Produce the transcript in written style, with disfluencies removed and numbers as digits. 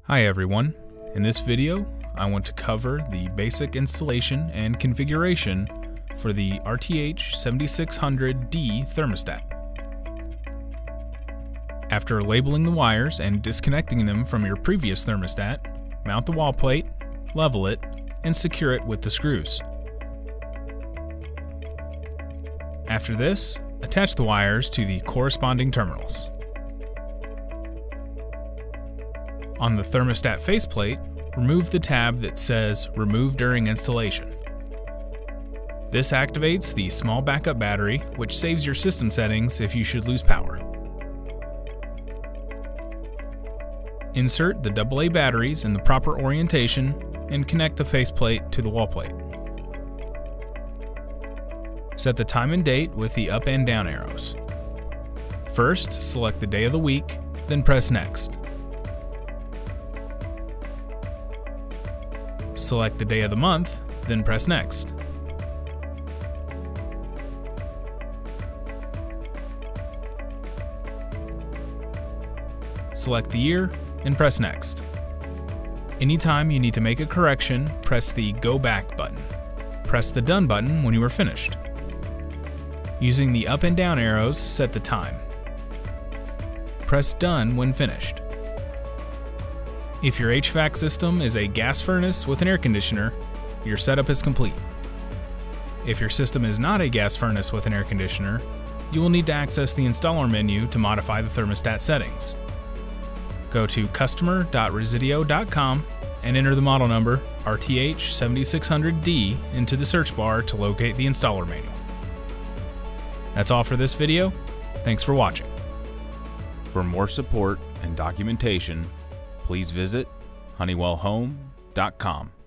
Hi everyone, in this video I want to cover the basic installation and configuration for the RTH7600D thermostat. After labeling the wires and disconnecting them from your previous thermostat, mount the wall plate, level it, and secure it with the screws. After this, attach the wires to the corresponding terminals. On the thermostat faceplate, remove the tab that says Remove during installation. This activates the small backup battery, which saves your system settings if you should lose power. Insert the AA batteries in the proper orientation and connect the faceplate to the wall plate. Set the time and date with the up and down arrows. First, select the day of the week, then press Next. Select the day of the month, then press Next. Select the year and press Next. Anytime you need to make a correction, press the Go Back button. Press the Done button when you are finished. Using the up and down arrows, set the time. Press Done when finished. If your HVAC system is a gas furnace with an air conditioner, your setup is complete. If your system is not a gas furnace with an air conditioner, you will need to access the installer menu to modify the thermostat settings. Go to customer.resideo.com and enter the model number RTH7600D into the search bar to locate the installer manual. That's all for this video. Thanks for watching. For more support and documentation, please visit honeywellhome.com.